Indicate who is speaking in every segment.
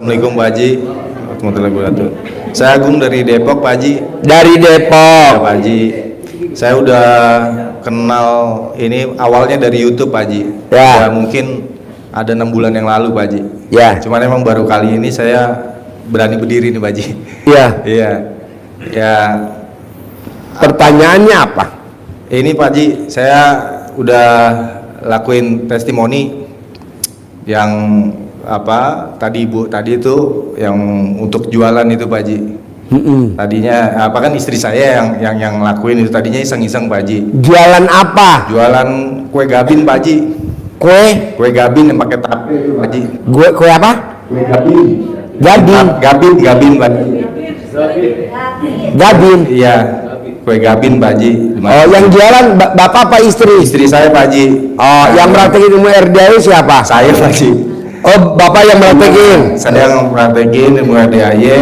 Speaker 1: Assalamualaikum Pak Haji, warahmatullahi wabarakatuh. Saya Agung dari Depok Pak Haji.
Speaker 2: Dari Depok.
Speaker 1: Ya, Pak Haji, saya udah kenal ini awalnya dari YouTube Pak Haji.
Speaker 2: Ya.
Speaker 1: Mungkin ada 6 bulan yang lalu Pak Haji.
Speaker 2: Ya.
Speaker 1: Cuman emang baru kali ini saya berani berdiri nih Pak Haji.
Speaker 2: Iya.
Speaker 1: Iya. Ya.
Speaker 2: Pertanyaannya apa?
Speaker 1: Ini Pak Haji, saya udah lakuin testimoni yang apa tadi Bu tadi itu yang untuk jualan itu Pak Haji. Tadinya apa kan istri saya yang lakuin itu, tadinya iseng-iseng Pak Haji.
Speaker 2: Jualan apa?
Speaker 1: Jualan kue gabin Pak Haji.
Speaker 2: Kue
Speaker 1: Gabin yang pakai tape itu Pak Haji.
Speaker 2: kue apa?
Speaker 1: Kue gabin. Gabin Pak Haji.
Speaker 2: Gabin.
Speaker 1: Iya. Kue gabin Pak Haji.
Speaker 2: Oh, yang jualan bapak apa istri?
Speaker 1: Istri saya Pak Haji.
Speaker 2: Oh, yang praktekin ilmu RDAI siapa?
Speaker 1: Saya Pak Haji.
Speaker 2: Oh, bapak yang praktekin.
Speaker 1: Saya yang praktekin ilmu RDAI.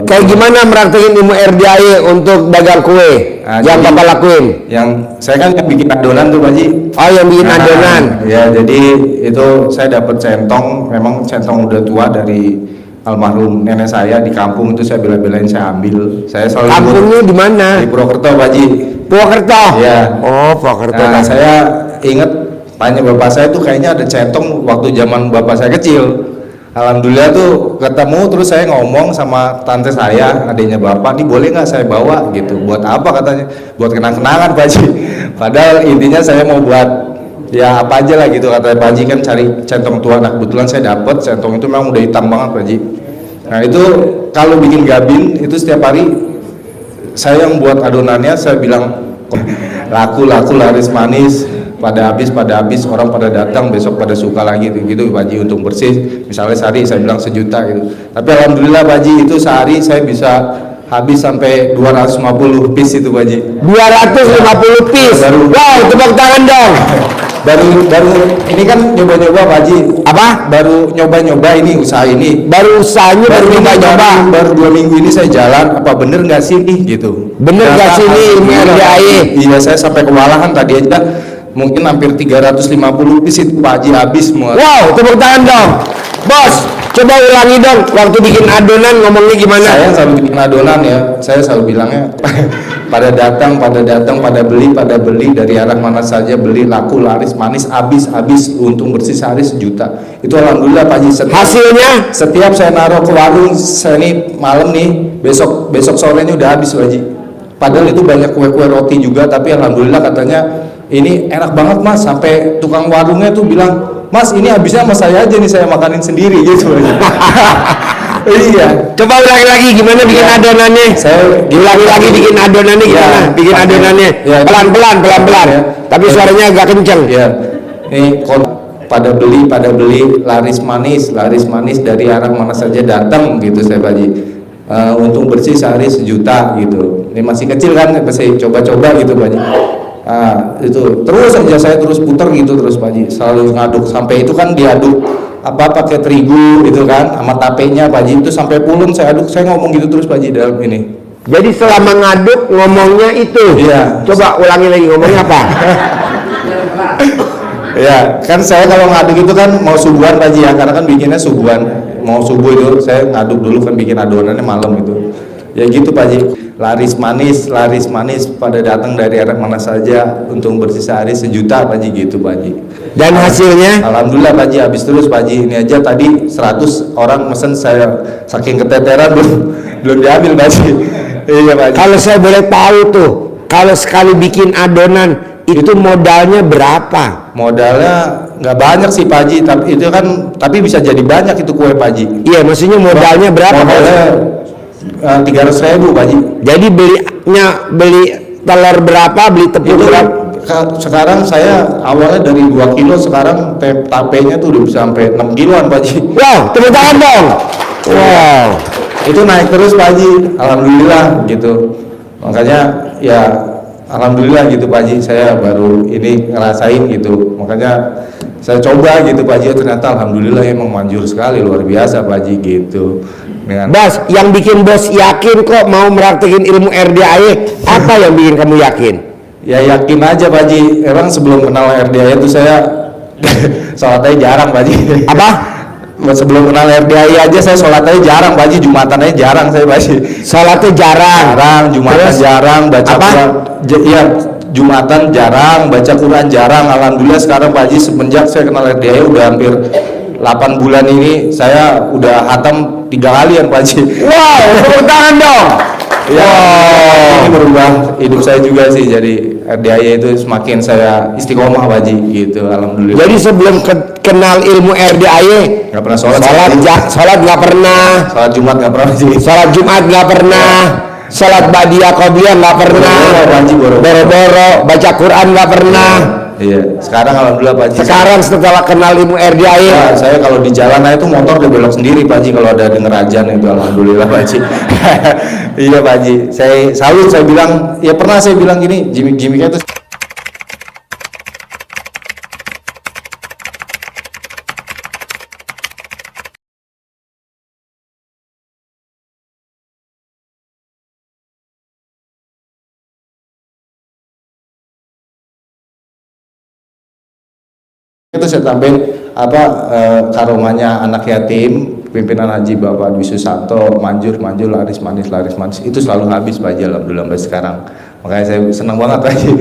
Speaker 2: Kayak gimana praktekin ilmu RDAI untuk dagang kue? Yang
Speaker 1: Jadi,
Speaker 2: bapak lakuin?
Speaker 1: Yang saya kan yang bikin adonan tuh Pak Haji.
Speaker 2: Oh, yang bikin adonan.
Speaker 1: Ya, jadi itu saya dapat centong, memang centong udah tua dari almarhum nenek saya di kampung, itu saya bela-belain saya ambil. Saya selalu
Speaker 2: Kampungnya di mana?
Speaker 1: di Purwokerto Pak Haji.
Speaker 2: Purwokerto.
Speaker 1: Iya.
Speaker 2: Oh, Purwokerto.
Speaker 1: Nah, saya inget tanya bapak saya tuh kayaknya ada centong waktu zaman bapak saya kecil. Alhamdulillah tuh ketemu, terus saya ngomong sama tante saya, adiknya bapak, nih boleh nggak saya bawa gitu? Buat apa katanya? Buat kenang-kenangan Pak Haji. Padahal intinya saya mau buat ya apa aja lah gitu, kata Pak Haji kan cari centong tua. Nah kebetulan saya dapet centong itu memang udah hitam banget Pak Haji. Nah itu kalau bikin gabin itu setiap hari saya yang buat adonannya, saya bilang laku laris manis, pada habis orang pada datang, besok pada suka lagi gitu Pak Haji. Untuk bersih misalnya sehari saya bilang 1 juta gitu, tapi alhamdulillah Pak Haji itu sehari saya bisa habis sampai 250 piece itu Pak Haji.
Speaker 2: 250 piece. Wow, tepuk tangan dong.
Speaker 1: baru ini kan nyoba-nyoba Pak Haji.
Speaker 2: Apa?
Speaker 1: Baru nyoba-nyoba ini usaha ini.
Speaker 2: Baru usahanya baru nyoba-nyoba.
Speaker 1: Baru 2 minggu ini saya jalan, apa bener nggak sih nih gitu.
Speaker 2: Bener nggak sih nih ilmu RDAI?
Speaker 1: Iya, saya sampai kewalahan tadi aja. Mungkin hampir 350 piece itu Pak Haji habis semua.
Speaker 2: Wow, tepuk tangan dong. Bos, coba ulangi dong waktu bikin adonan ngomongnya gimana?
Speaker 1: Saya selalu bikin adonan ya, saya selalu bilangnya pada datang, pada beli dari arah mana saja, beli laku laris manis, habis untung bersih sehari 1 juta. Itu alhamdulillah Pak Haji.
Speaker 2: Hasilnya?
Speaker 1: Setiap saya naruh ke warung, saya nih malam nih, besok sorenya udah habis Pak Haji. Padahal itu banyak kue-kue roti juga, tapi alhamdulillah katanya ini enak banget Mas, sampai tukang warungnya tuh bilang, Mas ini habisnya sama saya aja nih, saya makanin sendiri gitu. Iya.
Speaker 2: Coba ulangi lagi gimana bikin adonannya?
Speaker 1: Saya
Speaker 2: Ulangi lagi bikin adonannya gimana? Bikin adonannya pelan-pelan.
Speaker 1: Ya.
Speaker 2: Tapi suaranya agak kenceng.
Speaker 1: Ya. Nih pada beli laris manis dari arah mana saja datang gitu saya Pak Haji. Untung bersih sehari 1 juta gitu. Ini masih kecil kan, masih coba-coba gitu Pak Haji. Itu terus aja saya terus putar gitu terus Pak Haji, selalu ngaduk sampai itu kan diaduk apa pakai terigu gitu kan sama tapenya Pak Haji, itu sampai pulun saya aduk, saya ngomong gitu terus Pak Haji dalam ini.
Speaker 2: Jadi selama ngaduk ngomongnya itu.
Speaker 1: Iya.
Speaker 2: Coba ulangi lagi ngomongnya apa?
Speaker 1: Ya kan saya kalau ngaduk itu kan mau subuhan Pak Haji ya, karena kan bikinnya subuhan, mau subuh itu saya ngaduk dulu kan, bikin adonannya malam gitu. Ya gitu Pak Haji, laris manis pada datang dari arah mana saja, untung bersih sehari 1 juta Pak Haji gitu Pak Haji.
Speaker 2: Dan hasilnya?
Speaker 1: Alhamdulillah Pak Haji, habis terus Pak Haji. Ini aja tadi 100 orang mesen, saya saking keteteran belum diambil Pak Haji. Iya Pak Haji.
Speaker 2: Kalau saya boleh tahu tuh, kalau sekali bikin adonan itu modalnya berapa?
Speaker 1: Modalnya nggak banyak sih Pak Haji, tapi bisa jadi banyak itu kue Pak Haji.
Speaker 2: Iya, maksudnya modalnya berapa?
Speaker 1: Modalnya 300.000 Pak Haji.
Speaker 2: Jadi beli telur berapa, beli tepung
Speaker 1: Itu
Speaker 2: berapa?
Speaker 1: sekarang saya awalnya dari 2 kilo, sekarang tapenya tuh udah bisa sampai 6 kiloan Pak Haji.
Speaker 2: Wow, tepuk tangan dong. Wow.
Speaker 1: Itu naik terus Pak Haji, alhamdulillah gitu. Makanya ya alhamdulillah gitu Pak Haji, saya baru ini ngerasain gitu. Makanya saya coba gitu Pak Haji, ternyata alhamdulillah emang manjur sekali, luar biasa Pak Haji gitu.
Speaker 2: Bos, yang bikin bos yakin kok mau meraktekin ilmu RDAI, apa yang bikin kamu yakin?
Speaker 1: Ya yakin aja Pak Haji, emang sebelum kenal RDAI itu saya sholatnya jarang Pak Haji.
Speaker 2: Apa?
Speaker 1: sebelum kenal RDI aja saya sholat aja jarang Pak Haji, Jumatan aja jarang saya Pak Haji.
Speaker 2: Sholatnya jarang.
Speaker 1: Jarang, Jumatan
Speaker 2: Terus?
Speaker 1: jarang, baca
Speaker 2: Apa?
Speaker 1: Quran. Iya, Jumatan jarang, baca Quran jarang. Alhamdulillah sekarang Pak Haji semenjak saya kenal RDI udah hampir 8 bulan ini saya udah hatam 3 kalian Pak Haji.
Speaker 2: Wow, tepuk tangan dong.
Speaker 1: Ya, ini berubah hidup saya juga sih, jadi RDI itu semakin saya istiqomah Pak Haji gitu, alhamdulillah.
Speaker 2: Jadi sebelum kenal ilmu RDAY,
Speaker 1: Nggak pernah sholat,
Speaker 2: sholat nggak pernah,
Speaker 1: sholat Jumat nggak pernah sih.
Speaker 2: sholat Jumat nggak pernah, sholat Badiah Qobliyah nggak pernah,
Speaker 1: Boro-boro, Pak Haji, boro-boro.
Speaker 2: boro-boro, baca Quran nggak pernah.
Speaker 1: Iya, sekarang alhamdulillah Pak Haji.
Speaker 2: Sekarang setelah kenal ilmu RDAY,
Speaker 1: Ya, saya kalau di jalan aja tuh motor udah belok sendiri Pak Haji kalau ada denger ajan itu, alhamdulillah Pak Haji. Iya Pak Haji, saya salut, saya bilang, ya pernah saya bilang gini, gimmick-gimmicknya tuh itu saya tambahin karomanya anak yatim, pimpinan Haji Bapak Dwi Susanto, manjur laris manis itu selalu habis Pak Haji, alhamdulillah sampai sekarang. Makanya saya senang banget Pak Haji.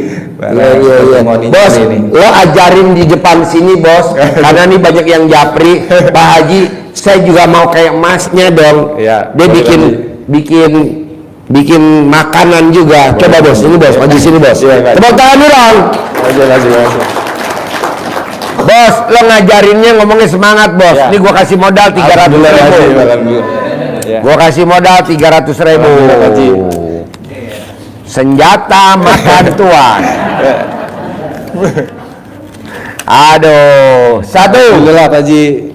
Speaker 2: Iya. Bos, lo ajarin di depan sini bos, karena nih banyak yang japri. Pak Haji, saya juga mau kayak masnya dong.
Speaker 1: Iya,
Speaker 2: Dia bikin makanan juga. Coba bos, ini bos, maju sini bos.
Speaker 1: Iya, Pak.
Speaker 2: Tepuk tangan dulu dong. Bos, lo ngajarinnya ngomongnya semangat bos.
Speaker 1: Ya.
Speaker 2: Ini gua kasih modal 300.000. Gua kasih modal 300.000. Senjata makan tuan. Aduh, 1.
Speaker 1: Alhamdulillah Pak Haji.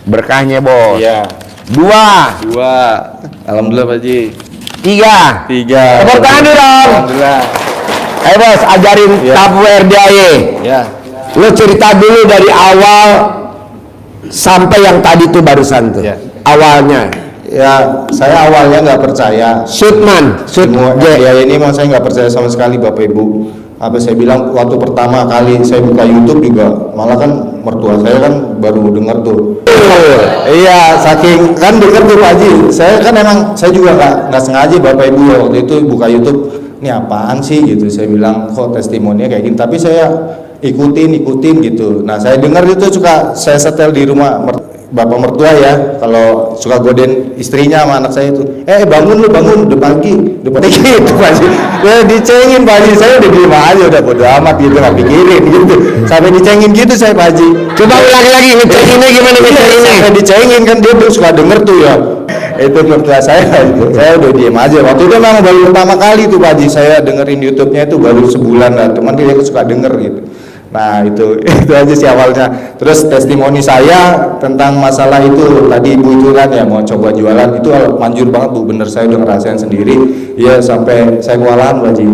Speaker 2: Berkahnya bos.
Speaker 1: Iya.
Speaker 2: 2.
Speaker 1: 2. Alhamdulillah Pak Haji.
Speaker 2: 3.
Speaker 1: 3.
Speaker 2: Tepuk tangan dulu dong.
Speaker 1: Alhamdulillah.
Speaker 2: Ayo bos, ajarin
Speaker 1: Ya.
Speaker 2: tabu RDAY.
Speaker 1: Ya.
Speaker 2: Lo cerita dulu dari awal sampai yang tadi tuh barusan tuh.
Speaker 1: Ya.
Speaker 2: Awalnya.
Speaker 1: Ya, saya awalnya nggak percaya.
Speaker 2: Shootman,
Speaker 1: Semua ya ini mau saya nggak percaya sama sekali Bapak Ibu. Apa saya bilang waktu pertama kali saya buka YouTube juga, malah kan mertua saya kan baru dengar tuh. Iya, saking kan dengar tuh Pak Haji. Saya kan emang saya juga nggak sengaja Bapak Ibu ya, waktu itu buka YouTube. Ini apaan sih gitu? Saya bilang kok testimoninya kayak gini. Tapi saya ikutin gitu. Nah saya dengar itu suka saya setel di rumah bapak mertua ya, kalau suka godain istrinya sama anak saya itu, bangun udah pagi gitu Pak Haji. Ya dicengin Pak Haji, saya udah diem aja, udah bodo amat gitu, nggak pikirin gitu, sampai dicengin gitu saya Pak Haji.
Speaker 2: Coba ulangi lagi, ngecenginnya gimana ngecenginnya?
Speaker 1: Sampai dicengin kan dia tuh suka denger tuh ya. Itu mertua saya udah diem aja. Waktu itu memang baru pertama kali tuh Pak Haji saya dengerin YouTube-nya itu baru sebulan lah, teman dia suka denger gitu. Nah itu aja sih awalnya. Terus testimoni saya tentang masalah itu tadi ibu itu kan ya mau coba jualan itu manjur banget Bu, bener saya udah ngerasain sendiri. Ya sampai saya kewalahan Pak Haji.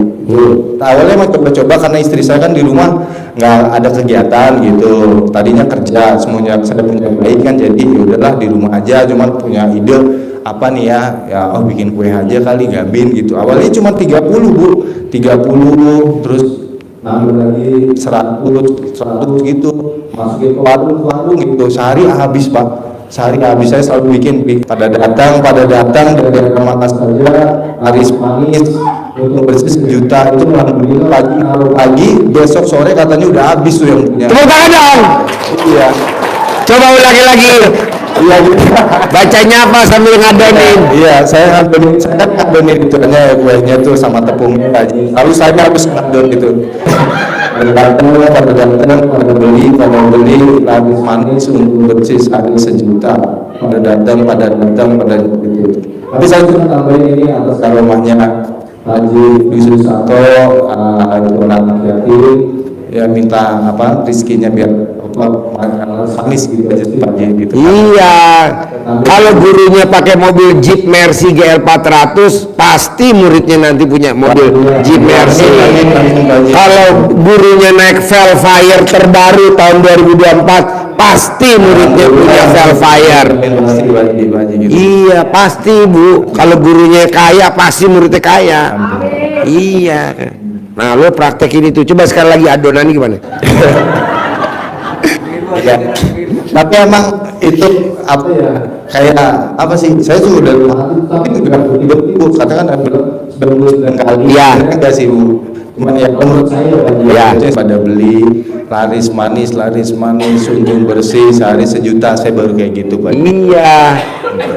Speaker 1: Awalnya mau coba-coba karena istri saya kan di rumah nggak ada kegiatan gitu. Tadinya kerja semuanya saya punya baik kan, jadi ya udahlah di rumah aja. Cuman punya ide apa nih ya bikin kue aja kali gabin gitu. Awalnya cuma 30 Bu, 30 terus nambah lagi 100 gitu, masukin ke warung gitu, sehari habis Pak, sehari habis. Saya selalu bikin pada datang dari mana saja, laris manis untuk bersih 1 juta itu alhamdulillah pagi besok sore katanya udah habis tuh yang punya.
Speaker 2: Tepuk tangan dong.
Speaker 1: Iya.
Speaker 2: Coba ulangi lagi.
Speaker 1: Iya gitu.
Speaker 2: Bacanya apa sambil ngadonin?
Speaker 1: Iya, saya ngadonin itu hanya kuenya tuh sama tepungnya aja. Lalu saya harus ngadon itu. pada beli laris manis untuk bersih sehari 1 juta. Pada datang gitu. Tapi saya cuma tambahin ini atas karomahnya Haji Dwi Susanto, itu anak yatim, ya minta rizkinya biar manis gitu aja sih Pak Haji gitu.
Speaker 2: Iya. Kalau gurunya pakai mobil Jeep Mercy GL 400, pasti muridnya nanti punya mobil Jeep Mercy. Kalau gurunya naik Velfire terbaru tahun 2024, pasti muridnya punya Velfire. Iya, pasti Bu. Kalau gurunya kaya, pasti muridnya kaya. Iya. Nah, lo praktekin itu. Coba sekali lagi adonan gimana?
Speaker 1: Ya. Tapi emang itu apa ya? Kayak apa sih? Saya tuh udah tapi enggak ibu katakan ada 99 kali.
Speaker 2: Iya.
Speaker 1: Enggak sih Bu. Cuman ya menurut saya
Speaker 2: Iya.
Speaker 1: pada beli laris manis, untung bersih sehari 1 juta, saya baru kayak gitu Pak.
Speaker 2: Iya,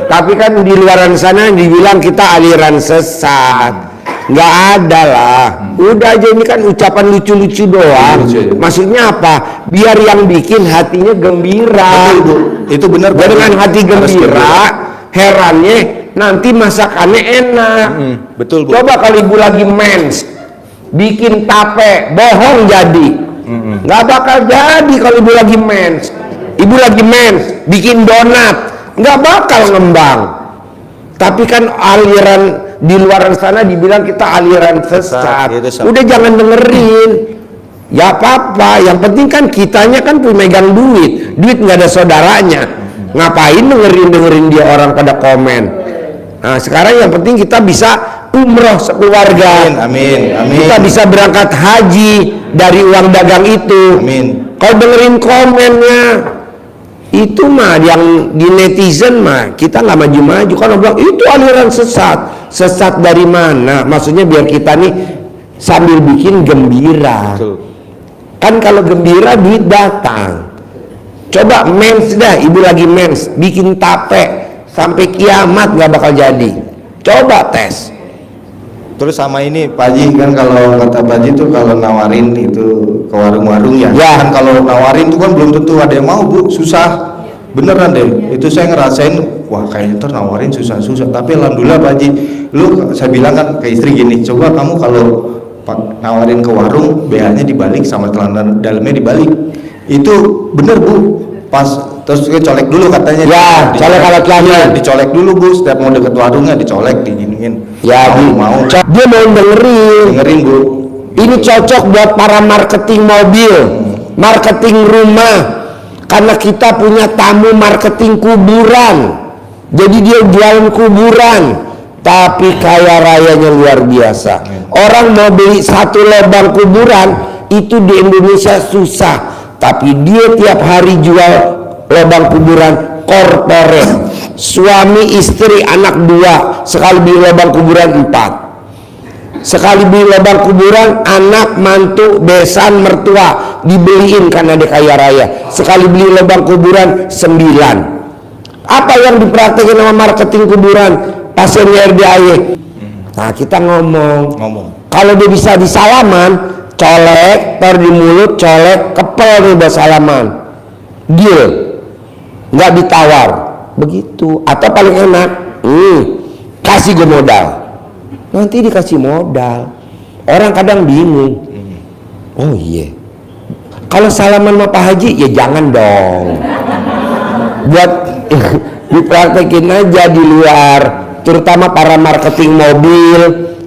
Speaker 2: tapi kan di luaran sana dibilang kita aliran sesat. Nggak ada lah. Udah aja, ini kan ucapan lucu-lucu doang.
Speaker 1: Lucu, ya.
Speaker 2: Maksudnya apa? Biar yang bikin hatinya gembira.
Speaker 1: Betul Bu, itu benar Pak.
Speaker 2: Dengan hati
Speaker 1: Harus
Speaker 2: gembira, herannya nanti masakannya enak.
Speaker 1: Betul Bu.
Speaker 2: Coba kalau ibu lagi mens, bikin tape, bohong jadi. Nggak bakal jadi kalau ibu lagi mens. Ibu lagi mens, bikin donat, nggak bakal ngembang. Tapi kan aliran di luar sana dibilang kita aliran sesat.
Speaker 1: Itu sesat.
Speaker 2: Udah jangan dengerin. Ya apa-apa, yang penting kan kitanya kan megang duit nggak ada saudaranya. Ngapain dengerin dia orang pada komen. Nah sekarang yang penting kita bisa umroh sekeluarga.
Speaker 1: Amin.
Speaker 2: Kita bisa berangkat haji dari uang dagang itu.
Speaker 1: Amin.
Speaker 2: Kalau dengerin komennya itu mah yang di netizen mah kita nggak maju-maju. Kan bilang itu aliran sesat dari mana? Maksudnya biar kita nih sambil bikin gembira.
Speaker 1: Betul.
Speaker 2: Kan kalau gembira duit datang. Coba mens dah, ibu lagi mens, bikin tape sampai kiamat nggak bakal jadi. Coba tes.
Speaker 1: Terus sama ini Pak Haji, kan kalau kata Pak Haji tuh kalau nawarin itu ke warung-warung ya.
Speaker 2: Ya.
Speaker 1: Kan kalau nawarin tuh kan belum tentu ada yang mau Bu, susah. Beneran deh, itu saya ngerasain, wah kayaknya ntar nawarin susah-susah. Tapi alhamdulillah Pak Haji, saya bilang kan ke istri gini, coba kamu kalau nawarin ke warung, BH-nya dibalik sama celana dalamnya dibalik. Itu bener Bu, pas terus colek dulu katanya.
Speaker 2: Ya, colek alat kelamin.
Speaker 1: Dicolek dulu Bu, setiap mau deket warungnya dicolek, diginiin.
Speaker 2: Ya,
Speaker 1: mau.
Speaker 2: dia mau
Speaker 1: Dengerin Bu.
Speaker 2: ini cocok buat para marketing mobil, marketing rumah, karena kita punya tamu marketing kuburan. Jadi dia jualan kuburan, tapi kaya rayanya luar biasa. Orang mau beli 1 lubang kuburan itu di Indonesia susah, tapi dia tiap hari jual lubang kuburan korporat. Suami istri anak 2, sekali beli lubang kuburan 4. Sekali beli lubang kuburan anak mantu besan mertua dibeliin karena dia kaya raya. Sekali beli lubang kuburan 9. Apa yang dipraktekin sama marketing kuburan? Pasiennya RDAY. Nah kita ngomong. Kalau dia bisa di salaman, colek, taruh di mulut, colek, kepel nih buat salaman. Deal. Nggak ditawar. Begitu. Atau paling enak, kasih gue modal. Nanti dikasih modal. Orang kadang bingung. Oh iya. Kalau salaman sama Pak Haji ya jangan dong. Buat dipraktekin aja di luar, terutama para marketing mobil,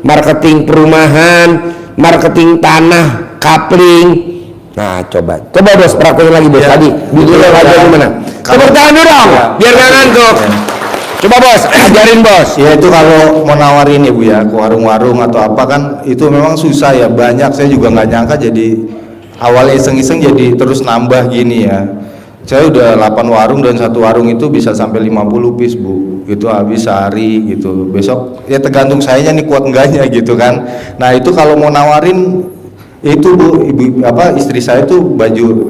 Speaker 2: marketing perumahan, marketing tanah, kapling. Nah coba bos praktekin lagi bos. Tadi di luar aja gimana? Tepuk tangan dulu dong, biar nggak ngantuk. Coba bos, ajarin bos.
Speaker 1: Ya itu kalau mau nawarin ya Bu ya, ke warung-warung atau apa kan itu memang susah ya, banyak. Saya juga nggak nyangka jadi awalnya iseng-iseng jadi terus nambah gini ya. Saya udah 8 warung dan 1 warung itu bisa sampai 50 piece Bu. Itu habis sehari gitu. Besok ya tergantung sayanya nih kuat enggaknya gitu kan. Nah itu kalau mau nawarin itu Bu, istri saya tuh baju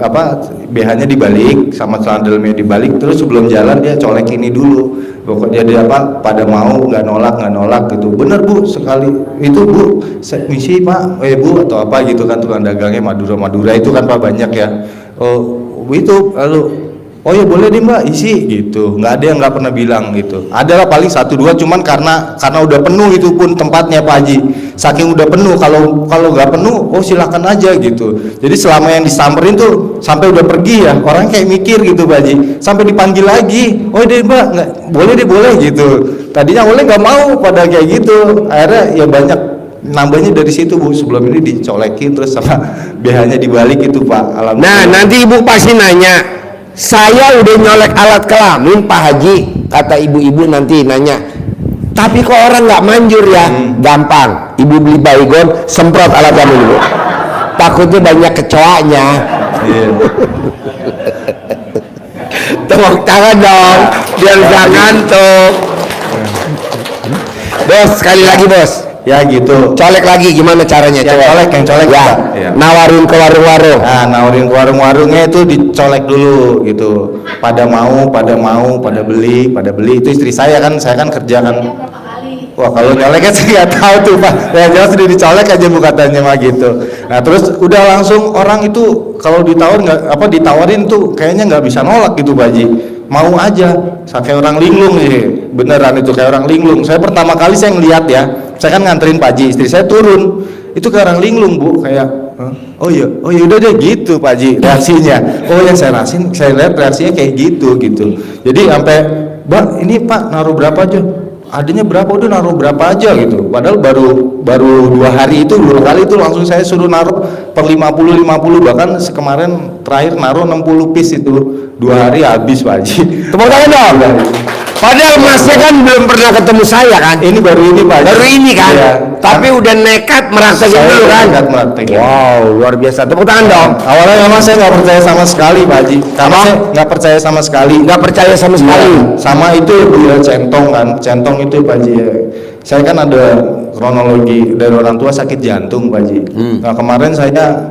Speaker 1: BH-nya dibalik sama celana dalamnya dibalik, terus sebelum jalan dia colek ini dulu. Pokoknya dia pada mau nggak nolak gitu. Bener Bu, sekali itu Bu, misi Pak, Bu atau apa gitu kan, tukang dagangnya Madura itu kan Pak banyak ya. Oh itu lalu oh ya boleh deh Mbak isi gitu, nggak ada yang nggak pernah bilang gitu. Adalah paling 1-2, cuman karena udah penuh itu pun tempatnya Pak Haji, saking udah penuh. Kalau nggak penuh oh silakan aja gitu. Jadi selama yang disamperin tuh sampai udah pergi ya, orang kayak mikir gitu Pak Haji, sampai dipanggil lagi, oh deh Mbak nggak boleh gitu. Tadinya oleh nggak mau pada kayak gitu, akhirnya ya banyak nambahnya dari situ Bu. Sebelum ini dicolekin terus sama BH-nya dibalik itu Pak. Alhamdulillah.
Speaker 2: Nah nanti ibu pasti nanya, saya udah nyolek alat kelamin Pak Haji, kata ibu-ibu nanti nanya. Tapi kok orang nggak manjur ya? Gampang, ibu beli baygon, semprot alat kelamin ibu. Takutnya banyak kecoanya. Tepuk tangan dong, biar jangan ngantuk. Bos, sekali lagi bos.
Speaker 1: Ya gitu.
Speaker 2: Colek lagi gimana caranya?
Speaker 1: Yang colek, yang colek.
Speaker 2: Ya,
Speaker 1: Ya.
Speaker 2: nawarin ke warung-warung.
Speaker 1: Nah, nawarin ke warung-warungnya itu dicolek dulu gitu. Pada mau, pada beli itu istri saya kan kerja kan. Wah, kalau nyolek kan saya nggak tahu tuh Pak. Ya jelas sudah dicolek aja bu katanya mah gitu. Nah terus udah langsung orang itu kalau ditawarin tuh kayaknya nggak bisa nolak gitu Pak Haji. Mau aja, kayak orang linglung sih, beneran itu kayak orang linglung. Saya pertama kali saya ngeliat ya, saya kan nganterin Pak Haji, istri saya turun, itu kayak orang linglung bu, kayak, oh iya udah deh gitu Pak Haji reaksinya. Oh yang saya lihat reaksinya kayak gitu. Jadi sampai, Mbak ini Pak naruh berapa aja? Adanya berapa udah naruh berapa aja gitu. Padahal baru 2 hari itu 2 kali itu langsung saya suruh naruh per 50 bahkan kemarin terakhir naruh 60 piece itu 2 hari habis Pak Haji.
Speaker 2: Tepuk tangan dong. Padahal masnya kan belum pernah ketemu saya kan?
Speaker 1: Ini baru ini Pak Haji.
Speaker 2: Baru ini kan?
Speaker 1: Iya.
Speaker 2: Tapi udah nekat meraktekin dulu kan?
Speaker 1: Nekat meraktekin.
Speaker 2: Wow, luar biasa. Tepuk tangan dong.
Speaker 1: Awalnya memang saya nggak percaya sama sekali Pak Haji. Karena saya nggak percaya sama sekali.
Speaker 2: Nggak percaya sama sekali.
Speaker 1: Iya, sama itu ya centong kan. Centong itu Pak Haji ya. Saya kan ada kronologi dari orang tua sakit jantung Pak Haji. Nah kemarin saya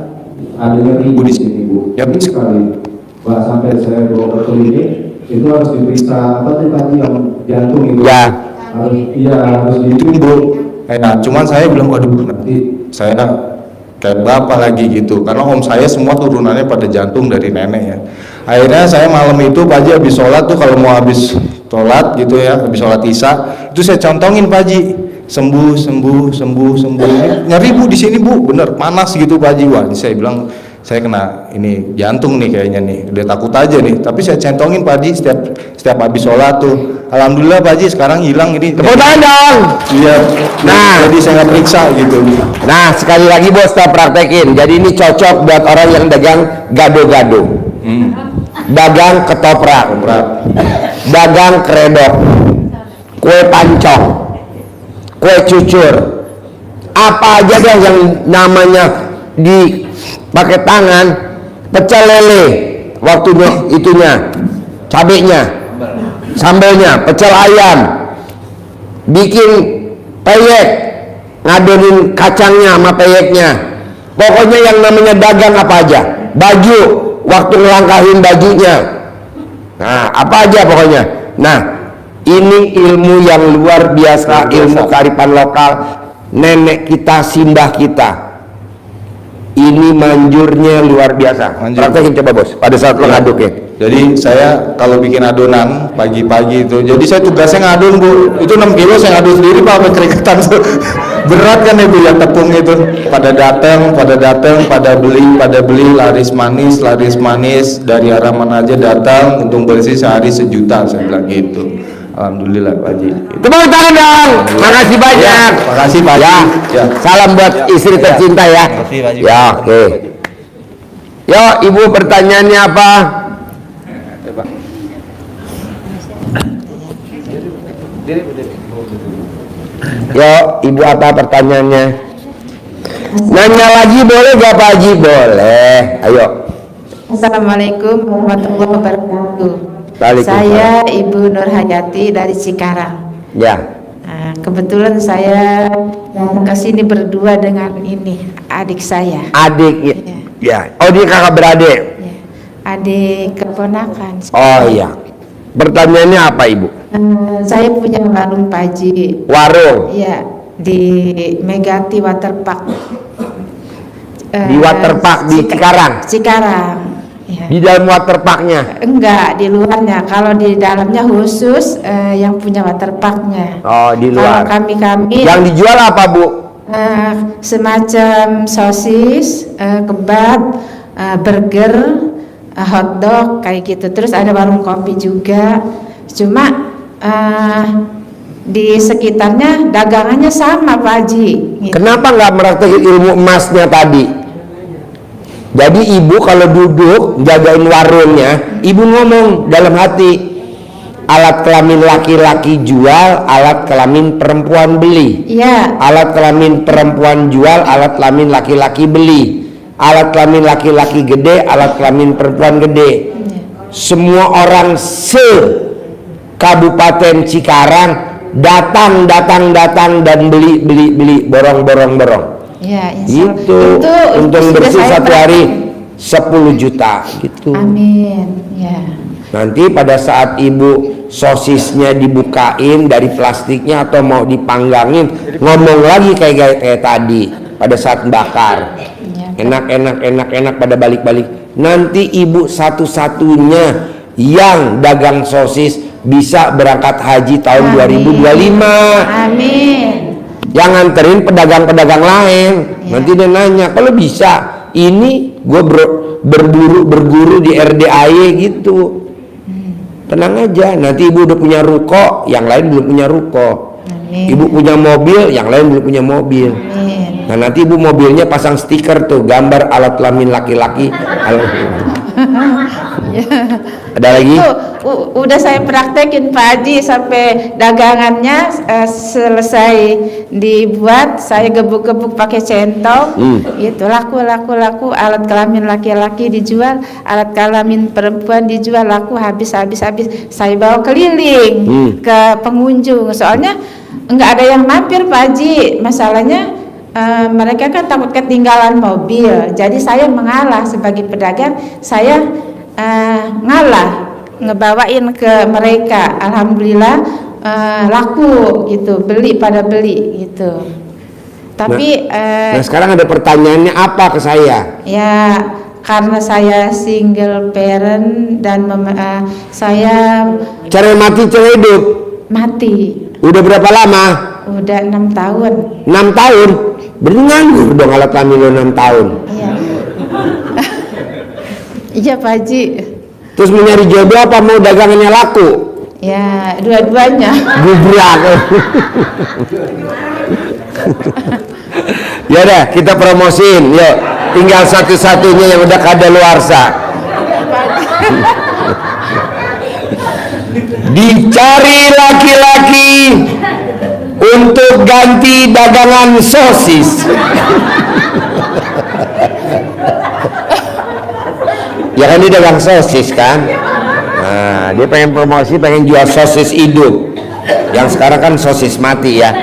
Speaker 1: adanya ribu di sini Bu. Ya sekali. Pak sampai saya bawa ke klinik itu harus diperiksa apa sih tadi yang jantung itu.
Speaker 2: Ya.
Speaker 1: Harus ditimbuk. Nah, cuman saya bilang waduh nanti saya kayak bapak lagi gitu karena om saya semua turunannya pada jantung dari nenek ya. Akhirnya saya malam itu Pak Haji habis sholat tuh kalau mau habis sholat gitu ya, habis sholat isya itu saya contongin Pak Haji sembuh nyari Bu di sini Bu bener panas gitu Pak Haji. Wah saya bilang saya kena ini jantung nih kayaknya nih, udah takut aja nih, tapi saya centongin Pak Haji setiap habis sholat tuh. Alhamdulillah Pak Haji sekarang hilang ini.
Speaker 2: Tepuk tangan dong.
Speaker 1: Iya.
Speaker 2: Nah,
Speaker 1: jadi saya nggak periksa gitu.
Speaker 2: Nah, sekali lagi bos kita praktekin. Jadi ini cocok buat orang yang dagang gado-gado. Dagang ketoprak. Dagang keredok. Kue pancong. Kue cucur. Apa aja deh yang namanya pakai tangan, pecel lele, waktunya itunya, cabenya, sambelnya, pecel ayam, bikin peyek, ngadonin kacangnya sama peyeknya. Pokoknya yang namanya dagang apa aja, baju, waktu ngelangkahin bajunya, nah apa aja pokoknya. Nah ini ilmu yang luar biasa, ilmu kearifan lokal nenek kita, simbah kita. Ini manjurnya luar biasa. Praktekin coba bos, pada saat lo ngaduk ya.
Speaker 1: Jadi saya kalau bikin adonan pagi-pagi itu, jadi saya tugasnya ngadun Bu, itu 6 kilo saya ngadun sendiri Pak, sampai keringetan berat kan ya Bu ya tepung itu. Pada datang, pada beli laris manis dari arah mana aja datang, untung bersih sehari 1 juta saya bilang gitu. Alhamdulillah Pak Haji.
Speaker 2: Tepuk tangan dong. Makasih banyak.
Speaker 1: Makasih Pak Haji.
Speaker 2: Ya. Salam buat istri tercinta ya.
Speaker 1: Makasih Pak Haji.
Speaker 2: Ya, oke. Yo, Ibu pertanyaannya apa? Yo, Ibu apa pertanyaannya? Nanya lagi boleh gak Pak Haji? Boleh. Ayo.
Speaker 3: Assalamualaikum warahmatullahi wabarakatuh. Saya Ibu Nur Hayati dari Cikarang.
Speaker 2: Ya.
Speaker 3: Nah, kebetulan saya ke sini berdua dengan ini adik saya.
Speaker 2: Adik ya. Oh dia kakak beradik.
Speaker 3: Ya. Adik keponakan.
Speaker 2: Oh iya. Pertanyaannya apa Ibu?
Speaker 3: Saya punya warung Pak Haji.
Speaker 2: Warung.
Speaker 3: Iya di Megati Waterpark.
Speaker 2: Di Waterpark di Cikarang.
Speaker 3: Cikarang. Ya.
Speaker 2: Di dalam waterparknya?
Speaker 3: Enggak, di luarnya. Kalau di dalamnya khusus yang punya waterparknya.
Speaker 2: Oh, di luar.
Speaker 3: Kalau kami
Speaker 2: yang dijual apa Bu?
Speaker 3: Semacam sosis, kebab, burger, hotdog kayak gitu. Terus ada warung kopi juga. Cuma di sekitarnya dagangannya sama Pak Haji. Gitu.
Speaker 2: Kenapa nggak meraktekin ilmu emasnya tadi? Jadi ibu kalau duduk jagain warungnya, ibu ngomong dalam hati, alat kelamin laki-laki jual, alat kelamin perempuan beli.
Speaker 3: Iya.
Speaker 2: Alat kelamin perempuan jual, alat kelamin laki-laki beli. Alat kelamin laki-laki gede, alat kelamin perempuan gede. semua orang Kabupaten Cikarang datang dan beli borong.
Speaker 3: Ya,
Speaker 2: Itu untung
Speaker 3: sudah
Speaker 2: bersih
Speaker 3: saya
Speaker 2: satu hari
Speaker 3: praktek.
Speaker 2: 10 juta gitu.
Speaker 3: Amin. Ya.
Speaker 2: Nanti pada saat ibu sosisnya dibukain dari plastiknya atau mau dipanggangin, ngomong lagi kayak tadi pada saat bakar.
Speaker 3: Ya.
Speaker 2: Enak pada balik-balik. Nanti ibu satu-satunya yang dagang sosis bisa berangkat haji tahun 2025.
Speaker 3: Amin.
Speaker 2: Yang nganterin pedagang-pedagang lain.
Speaker 3: Ya.
Speaker 2: Nanti dia nanya, kalau bisa ini gue berguru di RDAY gitu. Tenang aja, nanti ibu udah punya ruko, yang lain belum punya ruko.
Speaker 3: Amin.
Speaker 2: Ibu punya mobil, yang lain belum punya mobil.
Speaker 3: Amin.
Speaker 2: Nah nanti ibu mobilnya pasang stiker tuh, gambar alat kelamin laki-laki. Ada lagi?
Speaker 3: Udah saya praktekin Pak Haji sampai dagangannya selesai dibuat, saya gebuk-gebuk pakai centong. Itu laku alat kelamin laki-laki dijual, alat kelamin perempuan dijual, laku habis. Saya bawa keliling ke pengunjung. Soalnya nggak ada yang mampir Pak Haji. Masalahnya mereka kan takut ketinggalan mobil. Jadi saya mengalah sebagai pedagang, saya ngalah ngebawain ke mereka. Alhamdulillah laku gitu, pada beli gitu. Tapi
Speaker 2: Nah sekarang ada pertanyaannya apa ke saya?
Speaker 3: ya karena saya single parent dan saya
Speaker 2: Cara mati, cara hidup?
Speaker 3: mati
Speaker 2: Udah berapa lama?
Speaker 3: udah 6 tahun.
Speaker 2: 6 tahun? Berarti nganggur dong alat kelamin lo 6 tahun.
Speaker 3: Iya. Iya Pak Haji.
Speaker 2: Terus mau nyari jodoh apa mau dagangannya laku?
Speaker 3: Ya dua-duanya.
Speaker 2: Gubrak. Ya udah kita promosiin, yuk. Tinggal satu-satunya yang udah kadaluarsa. Dicari laki-laki untuk ganti dagangan sosis. Ya kan dia dagang sosis kan. Nah dia pengen promosi, pengen jual sosis hidup. Yang sekarang kan sosis mati ya.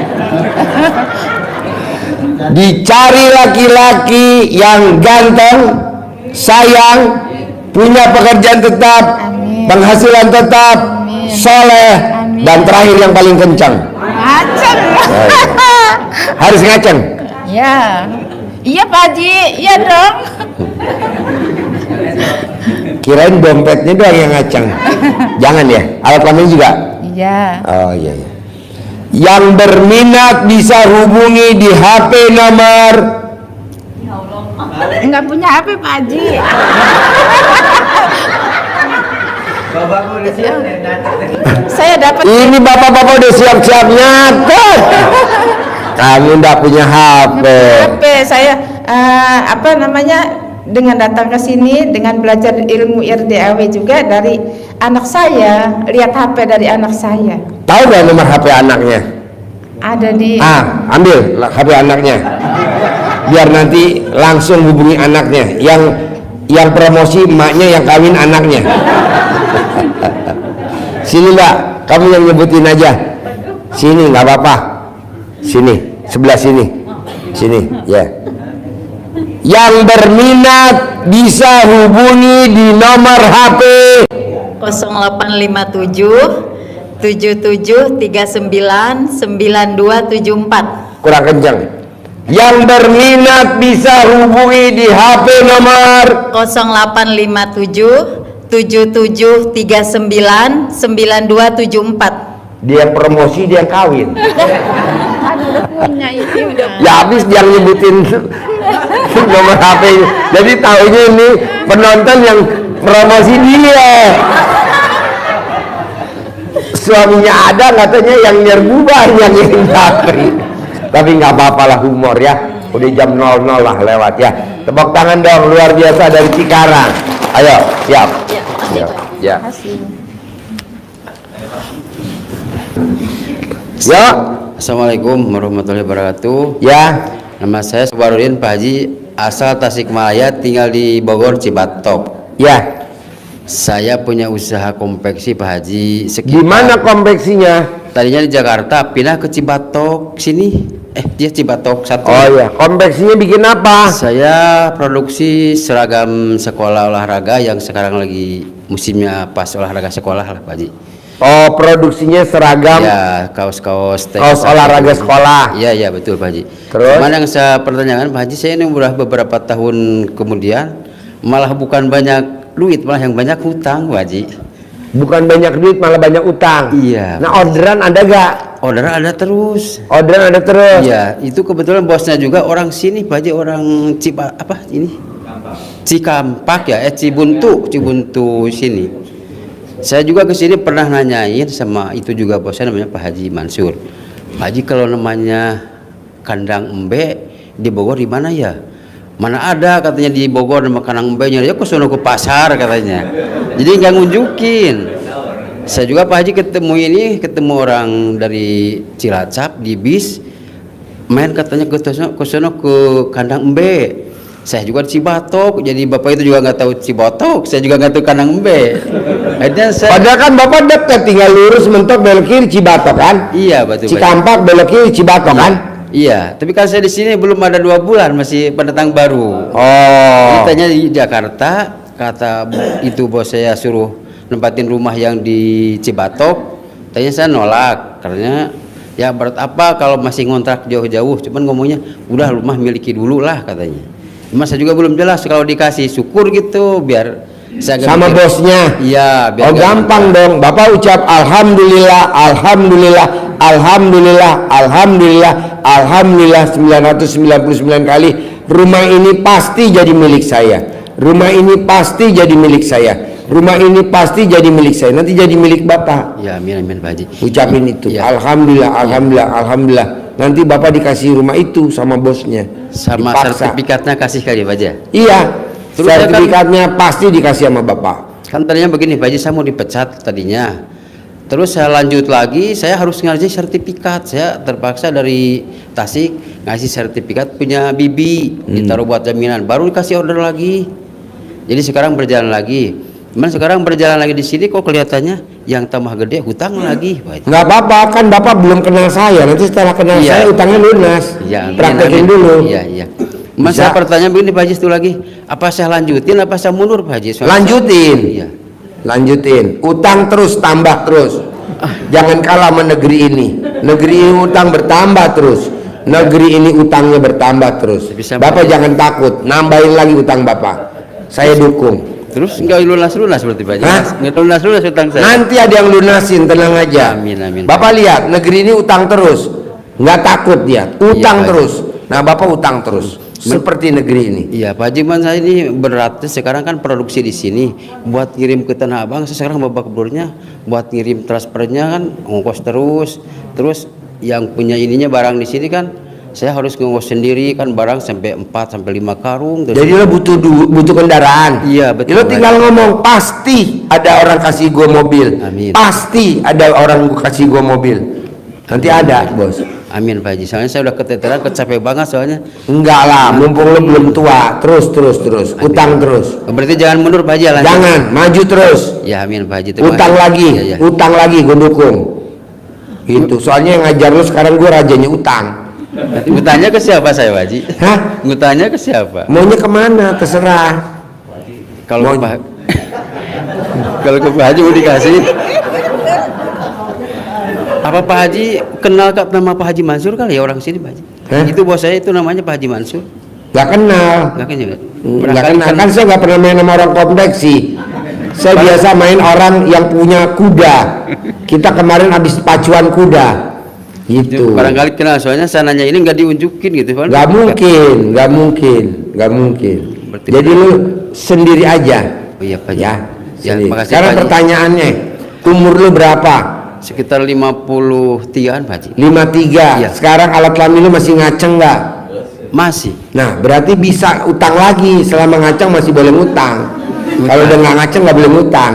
Speaker 2: Dicari laki-laki yang ganteng, sayang, punya pekerjaan tetap,
Speaker 3: Amin.
Speaker 2: penghasilan tetap,
Speaker 3: Amin.
Speaker 2: soleh,
Speaker 3: Amin.
Speaker 2: dan terakhir yang paling kencang.
Speaker 3: Ngaceng.
Speaker 2: Harus ngaceng.
Speaker 3: Ya. Iya Pak Haji, iya dong.
Speaker 2: Kirain dompetnya doang yang ngaceng. Jangan ya, alat kelamin juga.
Speaker 3: Iya.
Speaker 2: Oh iya. Yang berminat bisa hubungi di HP nomor.
Speaker 3: Enggak punya HP Pak Haji. Saya dapat
Speaker 2: Ini bapak-bapak udah siap-siap nyatet. Kamu nggak punya HP.
Speaker 3: HP saya apa namanya, dengan datang ke sini dengan belajar ilmu RDAW juga dari anak saya, lihat HP dari anak saya.
Speaker 2: Tahu nggak nomor HP anaknya?
Speaker 3: Ada di
Speaker 2: Ambil HP anaknya. Biar nanti langsung hubungi anaknya. Yang promosi emaknya, yang kawin anaknya. Sini Mbak, kamu yang nyebutin aja. Sini nggak apa-apa. Sini, sebelah sini. Sini, ya. Yang berminat bisa hubungi di nomor HP
Speaker 4: 0857 77 39 9274.
Speaker 2: kurang kencang. Yang berminat bisa hubungi di HP nomor
Speaker 4: 0857 77 39 9274.
Speaker 2: dia promosi, dia kawin.
Speaker 3: punya itu udah.
Speaker 2: Ya habis dia nyebutin nomor HP. Jadi tahunya ini penonton yang promosi dia. Suaminya ada, katanya yang nyerbu banyak yang nyari. Tapi nggak apa-apa lah, humor ya. Udah jam 00 lah lewat ya. Tepuk tangan dong, luar biasa dari Cikarang. Ayo, siap.
Speaker 4: Ya,
Speaker 2: Ya.
Speaker 3: Kasih.
Speaker 2: Ya.
Speaker 5: Assalamualaikum warahmatullahi wabarakatuh.
Speaker 2: Ya.
Speaker 5: Nama saya Sobarudin Pak Haji, asal Tasikmalaya, tinggal di Bogor Cibatok.
Speaker 2: Ya.
Speaker 5: Saya punya usaha konveksi Pak Haji.
Speaker 2: Di mana konveksinya?
Speaker 5: Tadinya di Jakarta, pindah ke Cibatok sini. Dia Cibatok satu.
Speaker 2: Oh ya, konveksinya bikin apa?
Speaker 5: Saya produksi seragam sekolah olahraga yang sekarang lagi musimnya pas olahraga sekolah lah Pak Haji.
Speaker 2: Oh, produksinya seragam.
Speaker 5: Ya, kaos-kaos
Speaker 2: Kaos olahraga sekolah.
Speaker 5: Iya, iya betul Pak Haji.
Speaker 2: Terus?
Speaker 5: Cuman yang saya pertanyakan Pak Haji, saya ini udah beberapa tahun kemudian malah bukan banyak duit, malah yang banyak hutang Pak Haji.
Speaker 2: Bukan banyak duit, malah banyak utang.
Speaker 5: Iya.
Speaker 2: Nah, orderan ada gak?
Speaker 5: Orderan ada terus.
Speaker 2: Orderan ada terus.
Speaker 5: Iya, itu kebetulan bosnya juga orang sini Pak Haji, orang Cikampak ya, Cibuntu sini. Saya juga ke sini pernah nanyain sama itu juga bosnya, namanya Pak Haji Mansur. Pak Haji, kalau namanya kandang embe di Bogor di mana ya? Mana ada katanya di Bogor nama kandang embe-nya, ya ke sono ke pasar katanya. Jadi nggak ngunjukin. Saya juga Pak Haji ketemu orang dari Cilacap di bis, main katanya ke sono ke kandang embe. Saya juga di Cibatok, jadi bapak itu juga nggak tahu Cibatok, saya juga nggak tahu kandang embe. Akhirnya
Speaker 2: Padahal kan bapak dekat, tinggal lurus mentok belok kiri Cibatok kan?
Speaker 5: Iya betul.
Speaker 2: Cikampak belok kiri Cibatok kan?
Speaker 5: Iya, tapi kan saya di sini belum ada 2 bulan, masih pendatang baru.
Speaker 2: Oh.
Speaker 5: Tanya di Jakarta, kata itu bos saya suruh nempatin rumah yang di Cibatok. Tanya saya nolak, karena ya berat apa kalau masih ngontrak jauh-jauh. Cuman ngomongnya udah rumah miliki dulu lah katanya. Cuma saya juga belum jelas kalau dikasih syukur gitu biar saya
Speaker 2: Sama
Speaker 5: mikir.
Speaker 2: bosnya.
Speaker 5: Iya, biar
Speaker 2: Oh
Speaker 5: nggak
Speaker 2: gampang
Speaker 5: ngontrak.
Speaker 2: dong. Bapak ucap alhamdulillah, alhamdulillah, alhamdulillah, alhamdulillah, alhamdulillah 999 kali. Rumah ini pasti jadi milik saya. Rumah ini pasti jadi milik saya. Rumah ini pasti jadi milik saya. Nanti jadi milik Bapak.
Speaker 5: Ya, amin Pak Haji.
Speaker 2: Ucapin itu.
Speaker 5: Iya.
Speaker 2: Alhamdulillah, alhamdulillah, alhamdulillah. Nanti Bapak dikasih rumah itu sama bosnya.
Speaker 5: Sama
Speaker 2: Dipaksa.
Speaker 5: sertifikatnya kasih kali Pak Haji.
Speaker 2: Iya.
Speaker 5: Terus saya
Speaker 2: Sertifikatnya pasti dikasih sama Bapak.
Speaker 5: Kan tadinya begini Pak Haji, saya mau dipecat tadinya. Terus saya lanjut lagi, saya harus ngasih sertifikat. Saya terpaksa dari Tasik ngasih sertifikat punya bibi, ditaruh buat jaminan. Baru dikasih order lagi. Jadi sekarang berjalan lagi. Cuman sekarang berjalan lagi di sini kok kelihatannya yang tambah gede hutang lagi Pak Haji.
Speaker 2: Nggak apa-apa, kan Bapak belum kenal saya. Nanti setelah kenal
Speaker 5: Iya.
Speaker 2: saya utangnya lunas.
Speaker 5: Iya, amin,
Speaker 2: Praktekin
Speaker 5: amin.
Speaker 2: dulu.
Speaker 5: Iya. Mas
Speaker 2: Bisa.
Speaker 5: saya pertanyaan begini Pak Haji itu lagi, apa saya lanjutin apa saya mundur Pak Haji? Soalnya
Speaker 2: Lanjutin.
Speaker 5: Iya.
Speaker 2: Lanjutin. Utang terus, tambah terus. Jangan kalah sama negeri ini. Negeri ini utang bertambah terus. Negeri ini utangnya bertambah terus.
Speaker 5: Bisa,
Speaker 2: Bapak
Speaker 5: Pak.
Speaker 2: jangan takut, nambahin lagi utang Bapak. Saya dukung.
Speaker 5: Terus nggak lunas berarti Pak Haji?
Speaker 2: Hah?
Speaker 5: Nggak lunas utang saya.
Speaker 2: Nanti ada yang lunasin, tenang aja.
Speaker 5: Amin, amin.
Speaker 2: Bapak lihat, negeri ini utang terus. Nggak takut dia, utang
Speaker 5: Iya, Pak.
Speaker 2: terus. Nah, Bapak utang terus. Seperti negeri ini.
Speaker 5: Iya Pak Haji, man saya ini beratnya sekarang kan produksi di sini buat ngirim ke Tanah Abang. Saya sekarang babak belurnya buat ngirim transfernya kan ongkos terus yang punya ininya barang di sini kan saya harus ngongkos sendiri kan barang sampai 4 sampai 5 karung. Terus
Speaker 2: Jadi lo butuh kendaraan.
Speaker 5: Iya, betul,
Speaker 2: Lo tinggal
Speaker 5: Pak.
Speaker 2: ngomong, pasti ada orang kasih gua mobil.
Speaker 5: Amin.
Speaker 2: Pasti ada orang kasih gua mobil. Nanti ada, Bos.
Speaker 5: amin Pak Haji. Soalnya saya udah keteteran, capek banget soalnya.
Speaker 2: Enggak lah, mumpung lo belum tua. Terus. Utang terus.
Speaker 5: Berarti jangan mundur Pak Haji, lanjut.
Speaker 2: Jangan, maju terus.
Speaker 5: Ya amin Pak Haji. Terima
Speaker 2: Utang
Speaker 5: kasih.
Speaker 2: lagi,
Speaker 5: Iya, iya.
Speaker 2: utang lagi, gue dukung. Gitu. Soalnya yang ngajar lo sekarang gue rajanya utang.
Speaker 5: Nanti ngutangnya ke siapa saya Pak Haji?
Speaker 2: Hah?
Speaker 5: Ngutangnya ke siapa?
Speaker 2: Maunya kemana? Terserah.
Speaker 5: Kalau
Speaker 2: Mau-
Speaker 5: ke Pak kalau ke Pak Haji mau dikasih. Apa Pak Haji kenal nama Pak Haji Mansur kali ya orang sini Pak Haji?
Speaker 2: Hah?
Speaker 5: Itu bos saya itu namanya Pak Haji Mansur.
Speaker 2: Gak kenal.
Speaker 5: Enggak kan ya?
Speaker 2: Nggak kenal. Kan saya nggak pernah main sama orang konveksi. Saya biasa main orang yang punya kuda. Kita kemarin habis pacuan kuda. Gitu.
Speaker 5: Barangkali kenal soalnya saya nanya ini nggak diunjukin gitu Pak.
Speaker 2: Gak mungkin.
Speaker 5: Berarti
Speaker 2: Jadi lu sendiri aja.
Speaker 5: Oh iya Pak Haji.
Speaker 2: Ya.
Speaker 5: Ya,
Speaker 2: sendiri.
Speaker 5: makasih,
Speaker 2: Sekarang
Speaker 5: Pak Haji.
Speaker 2: pertanyaannya, umur lu berapa?
Speaker 5: Sekitar 53-an Pak Haji.
Speaker 2: 53.
Speaker 5: Iya.
Speaker 2: Sekarang alat kelamin lu masih ngaceng nggak?
Speaker 5: Masih.
Speaker 2: Nah, berarti bisa utang lagi. Selama ngaceng masih boleh ngutang. Kalau udah nggak ngaceng nggak boleh ngutang.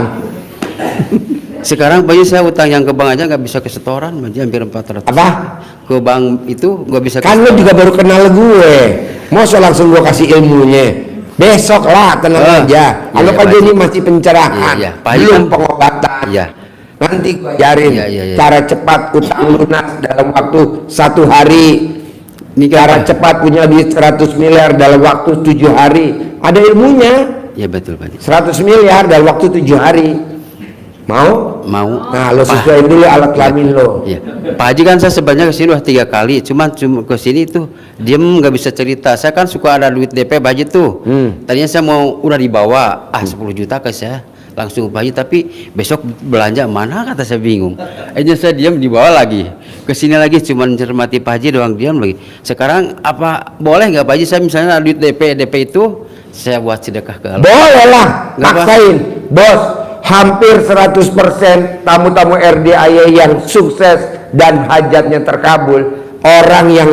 Speaker 5: Sekarang Pak Haji saya utang yang ke bank aja nggak bisa ke setoran Pak Haji, hampir 400.
Speaker 2: Apa?
Speaker 5: Ke bank itu nggak bisa.
Speaker 2: Kan lu juga baru kenal gue. Masa langsung gue kasih ilmunya. Besok lah, tenang aja. Anggap
Speaker 5: iya,
Speaker 2: aja
Speaker 5: Pak
Speaker 2: ini
Speaker 5: Haji.
Speaker 2: masih pencerahan,
Speaker 5: Iya, Pak Haji
Speaker 2: belum
Speaker 5: kan-
Speaker 2: pengobatan.
Speaker 5: Iya.
Speaker 2: Nanti gua ajarin
Speaker 5: Iya.
Speaker 2: cara cepat utang lunas dalam waktu 1 hari.
Speaker 5: Ini kan,
Speaker 2: Cara
Speaker 5: Pak.
Speaker 2: cepat punya duit 100 miliar dalam waktu 7 hari. Ada ilmunya.
Speaker 5: Ya betul Pak Haji.
Speaker 2: 100 miliar dalam waktu 7 hari. Mau?
Speaker 5: Mau.
Speaker 2: Nah, lo sesuaiin dulu alat kelamin lo.
Speaker 5: Iya. Pak Haji kan saya sebenarnya kesini udah 3 kali, cuma ke sini tuh diem nggak bisa cerita. Saya kan suka ada duit DP Pak Haji tuh. Tadinya saya mau udah dibawa 10 juta ke saya langsung Pak Haji, tapi besok belanja mana kata saya bingung. Akhirnya saya diam dibawa lagi. Kesini lagi cuma cermati Pak Haji doang, diam lagi. Sekarang apa boleh nggak Pak Haji saya misalnya duit DP itu saya buat sedekah ke Allah?
Speaker 2: Boleh lah,
Speaker 5: Nggak apa.
Speaker 2: maksain. Bos, hampir 100% tamu-tamu RDIY yang sukses dan hajatnya terkabul, orang yang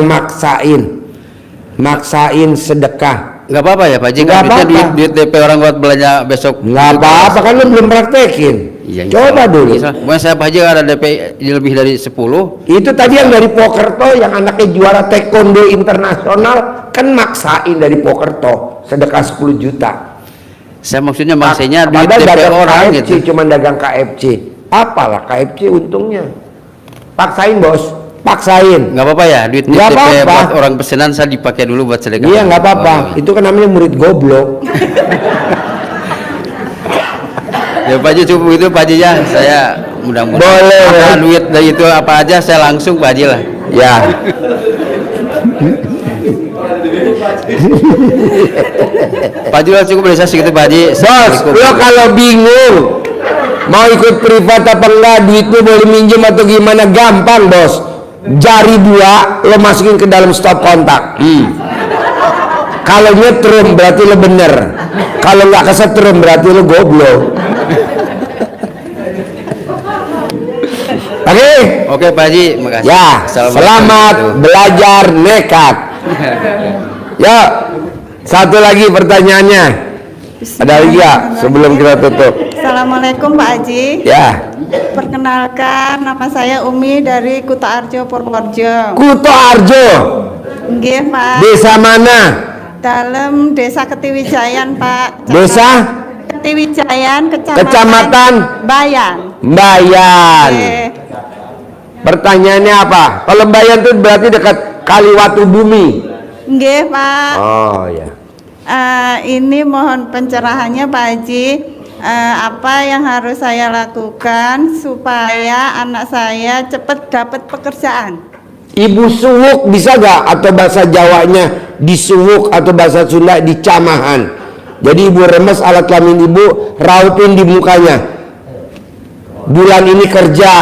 Speaker 2: maksain sedekah.
Speaker 5: Nggak apa-apa ya Pak Haji,
Speaker 2: Nggak
Speaker 5: kan duitnya
Speaker 2: apa-apa.
Speaker 5: duit DP orang buat belanja besok.
Speaker 2: Nggak apa-apa, kan lo belum praktekin.
Speaker 5: Iya,
Speaker 2: Coba dulu.
Speaker 5: Mungkin saya Pak Haji ada DP lebih dari 10.
Speaker 2: Itu tadi yang dari Pokerto, yang anaknya juara taekwondo internasional, kan maksain dari Pokerto, sedekah 10 juta.
Speaker 5: Saya maksudnya maksudnya duit
Speaker 2: Padahal
Speaker 5: DP
Speaker 2: dagang
Speaker 5: orang
Speaker 2: KFC,
Speaker 5: gitu.
Speaker 2: cuman dagang KFC. Apalah KFC untungnya. Paksain bos, paksain.
Speaker 5: Nggak apa-apa ya duit
Speaker 2: Nggak
Speaker 5: DP
Speaker 2: apa-apa.
Speaker 5: buat orang pesanan saya dipakai dulu buat sedekah.
Speaker 2: Iya nggak apa-apa,
Speaker 5: Oh,
Speaker 2: itu kan namanya murid goblok.
Speaker 5: ya Pak Haji cukup itu Pak Haji ya. Saya mudah-mudahan
Speaker 2: Boleh,
Speaker 5: apa
Speaker 2: ya.
Speaker 5: duit dari itu apa aja saya langsung Pak Haji lah.
Speaker 2: Ya.
Speaker 5: Pak Haji lah cukup dari saya segitu Pak Haji.
Speaker 2: Bos, lo kalau bingung mau ikut privat apa enggak, duitnya boleh minjem atau gimana, gampang bos. Jari 2 lo masukin ke dalam stop kontak. Kalau nyetrum berarti lo bener, kalau nggak kesetrum berarti lo goblok. Oke.
Speaker 5: Oke Pak Haji, makasih.
Speaker 2: Ya,
Speaker 5: Assalamualaikum.
Speaker 2: selamat belajar nekat. Ya, satu lagi pertanyaannya. Ada lagi ya sebelum kita tutup?
Speaker 3: Assalamualaikum Pak Haji.
Speaker 2: Ya,
Speaker 3: Perkenalkan, nama saya Umi dari Kuta Arjo, Purworejo.
Speaker 2: Kuto Arjo,
Speaker 3: Nggih Pak.
Speaker 2: desa mana?
Speaker 3: Dalam Desa Ketiwijayan Pak.
Speaker 2: Desa
Speaker 3: Ketiwijayan,
Speaker 2: Kecamatan
Speaker 3: Bayan.
Speaker 2: Bayan.
Speaker 3: Nggih.
Speaker 2: Pertanyaannya apa? Kalau Bayan itu berarti dekat Kaliwatu Bumi.
Speaker 3: Nggih Pak.
Speaker 2: Oh ya.
Speaker 3: Ini mohon pencerahannya Pak Haji. Apa yang harus saya lakukan supaya anak saya cepat dapat pekerjaan?
Speaker 2: Ibu suwuk bisa gak? Atau bahasa Jawanya disuwuk, atau bahasa Sunda dicamahan. Jadi ibu remes alat kelamin ibu, rautin di mukanya. Bulan ini kerja,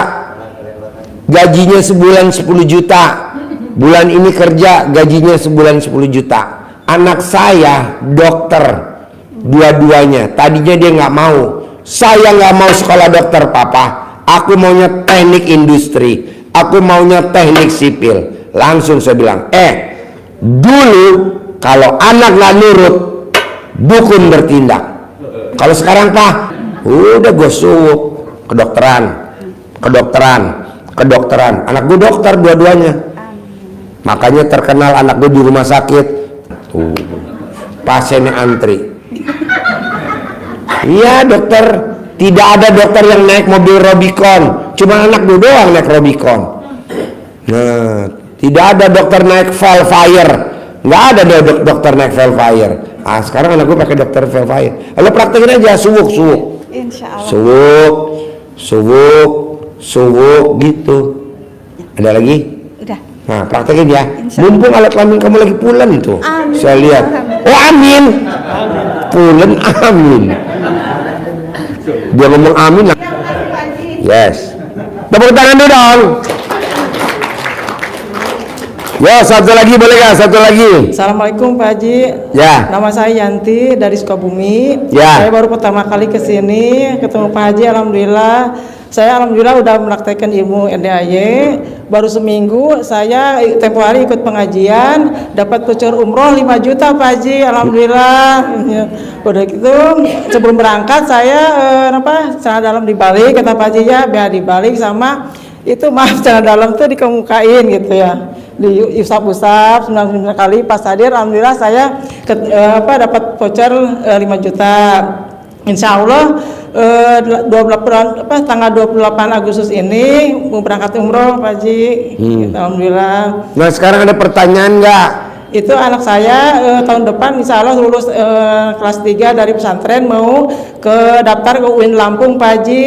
Speaker 2: gajinya sebulan 10 juta. Bulan ini kerja, gajinya sebulan 10 juta. Anak saya dokter, dua-duanya. Tadinya dia nggak mau. Saya nggak mau sekolah dokter papa. Aku maunya teknik industri. Aku maunya teknik sipil. Langsung saya bilang, dulu kalau anak nggak nurut, dukun bertindak. Kalau sekarang pak, udah gue suwuk, kedokteran. Anak gue dokter dua-duanya. Makanya terkenal anak gue di rumah sakit. Pasiennya antri. Iya dokter, tidak ada dokter yang naik mobil Robicon, cuma anak gue doang naik Robicon. Nah, tidak ada dokter naik Velfire, nggak ada dokter naik Velfire. Ah sekarang anak gue pakai dokter Velfire. Lalu praktekin aja suwuk.
Speaker 3: Insya Allah.
Speaker 2: Suwuk gitu. Ada lagi?
Speaker 3: Udah.
Speaker 2: Nah praktekin ya.
Speaker 3: Insya
Speaker 2: Mumpung alat kelamin kamu lagi pulen tuh.
Speaker 3: Amin.
Speaker 2: Saya lihat. Oh amin. Pulen amin. Dia ngomong amin. Yes. Tepuk tangan dulu dong. Ya satu lagi boleh gak? Satu lagi.
Speaker 6: Assalamualaikum Pak Haji.
Speaker 2: Ya.
Speaker 6: Nama saya Yanti dari Sukabumi.
Speaker 2: Ya.
Speaker 6: Saya baru pertama kali ke sini ketemu Pak Haji. Alhamdulillah. Saya alhamdulillah udah mempraktekkan ilmu NDAY. Baru seminggu saya tempo hari ikut pengajian, dapat voucher umroh 5 juta Pak Haji. Alhamdulillah. Udah gitu sebelum berangkat saya celana dalam dibalik kata Pak Haji ya, biar dibalik sama itu maaf celana dalam tuh dikemukain gitu ya. di usap-usap 99 kali. Pas hadir alhamdulillah saya dapat voucher 5 juta. Insya Allah tanggal 28 Agustus ini mau berangkat umroh Pak Haji. Alhamdulillah.
Speaker 2: Nah sekarang ada pertanyaan nggak?
Speaker 6: Itu anak saya tahun depan insya Allah lulus kelas 3 dari pesantren, mau ke daftar ke UIN Lampung Pak Haji.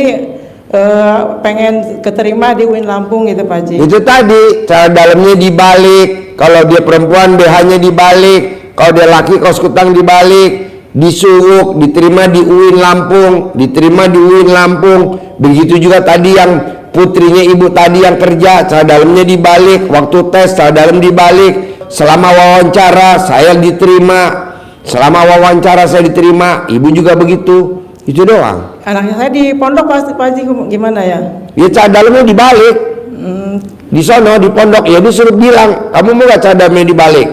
Speaker 6: Pengen keterima di UIN Lampung gitu Pak Haji.
Speaker 2: Itu tadi cara dalamnya dibalik. Kalau dia perempuan BH-nya dibalik, kalau dia laki kaos kutang dibalik. Disuruh diterima di UIN Lampung, diterima di UIN Lampung. Begitu juga tadi yang putrinya ibu tadi yang kerja, cara dalamnya dibalik. Waktu tes cara dalam dibalik. Selama wawancara saya diterima, selama wawancara saya diterima. Ibu juga begitu. Itu doang.
Speaker 6: Anaknya saya di pondok Pak Haji, gimana ya?
Speaker 2: Ya cara dalamnya dibalik. Di sono di pondok ya disuruh bilang, kamu mau gak cara dalamnya dibalik?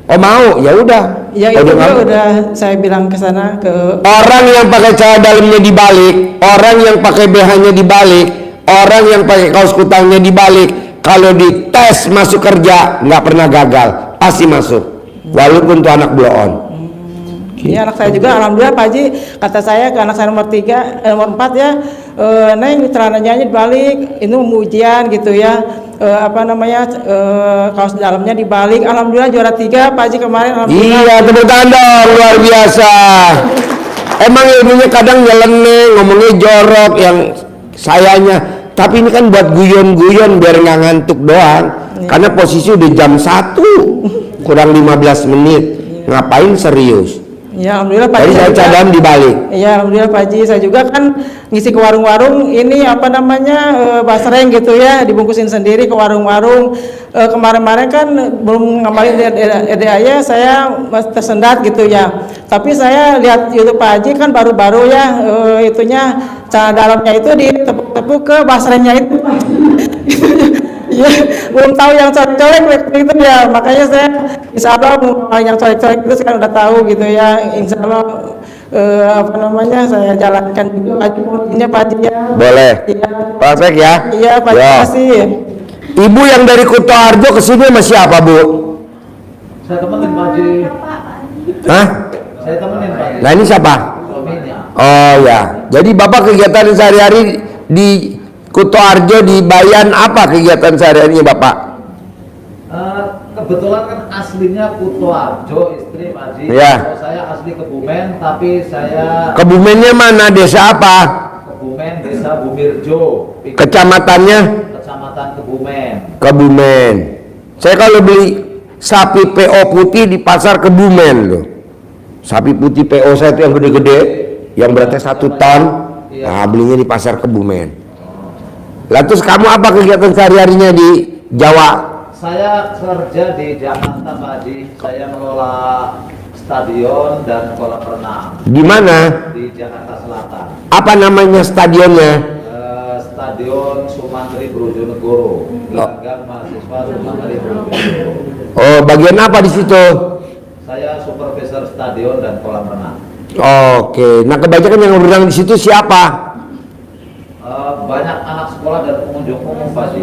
Speaker 2: Oh mau, ya udah.
Speaker 6: Ya itu udah saya bilang ke sana ke
Speaker 2: orang yang pakai cara dalamnya dibalik, orang yang pakai BH-nya dibalik, orang yang pakai kaos kutangnya dibalik, kalau dites masuk kerja nggak pernah gagal, pasti masuk, walaupun tuh anak blow on.
Speaker 6: Ini anak saya juga alhamdulillah Pak Haji, kata saya ke anak saya nomor 4 ya, Neng celananya dibalik, ini mau ujian gitu ya, kaos dalamnya dibalik, alhamdulillah juara 3 Pak Haji kemarin.
Speaker 2: Iya, tepuk tangan dong, luar biasa. Emang ilmunya kadang nyeleneh, ngomongnya jorok yang sayanya, tapi ini kan buat guyon-guyon biar nggak ngantuk doang. Karena posisi udah jam 1 kurang 15 menit, ngapain serius?
Speaker 6: Ya alhamdulillah Pak
Speaker 2: Haji. Jadi saya cadam dibalik.
Speaker 6: Iya alhamdulillah Pak Haji, saya juga kan ngisi ke warung-warung ini basreng gitu ya, dibungkusin sendiri ke warung-warung. Kemarin-kemarin kan belum ngamalin EDAY, saya masih tersendat gitu ya. Tapi saya lihat YouTube Pak Haji kan baru-baru ya, cara dalamnya itu ditepuk-tepuk ke basrengnya itu. Iya, belum tahu yang colek-colek itu ya, makanya saya insya Allah yang colek-colek itu sekarang udah tahu gitu ya, insya Allah saya jalankan juga ini Pak Haji ya.
Speaker 2: Boleh.
Speaker 6: Iya.
Speaker 2: Perfect ya.
Speaker 6: Iya Pak Haji, terima kasih.
Speaker 2: Ibu yang dari Kuto Arjo kesini sama siapa Bu?
Speaker 7: Saya temenin Pak Haji.
Speaker 2: Hah?
Speaker 7: Saya temenin Pak Haji.
Speaker 2: Nah ini siapa?
Speaker 7: Suaminya.
Speaker 2: Oh ya, jadi Bapak kegiatan sehari-hari di Kuto Arjo di Bayan apa kegiatan sehari-harinya Bapak?
Speaker 7: Kebetulan kan aslinya Kuto Arjo, istri Pak Haji.
Speaker 2: Ya.
Speaker 7: Kalau saya asli Kebumen, tapi saya
Speaker 2: Kebumennya mana? Desa apa?
Speaker 7: Kebumen, Desa Bumirjo,
Speaker 2: Kecamatannya?
Speaker 7: Kecamatan Kebumen.
Speaker 2: Kebumen. Saya kalau beli sapi PO putih di pasar Kebumen loh. Sapi putih PO saya itu yang gede-gede, yang beratnya 1 ton. Nah, belinya di pasar Kebumen. Lah terus kamu apa kegiatan sehari-harinya di Jawa?
Speaker 7: Saya kerja di Jakarta Pak Haji. Saya mengelola stadion dan kolam renang
Speaker 2: Di mana?
Speaker 7: di Jakarta Selatan.
Speaker 2: Apa namanya stadionnya?
Speaker 7: Stadion Sumantri Brojonegoro, gelanggang mahasiswa Sumantri Brojonegoro.
Speaker 2: Oh, bagian apa di situ?
Speaker 7: Saya supervisor stadion dan kolam renang.
Speaker 2: Oke. Nah, kebanyakan yang berenang di situ siapa?
Speaker 7: Banyak anak sekolah dan pengunjung umum Pak Haji.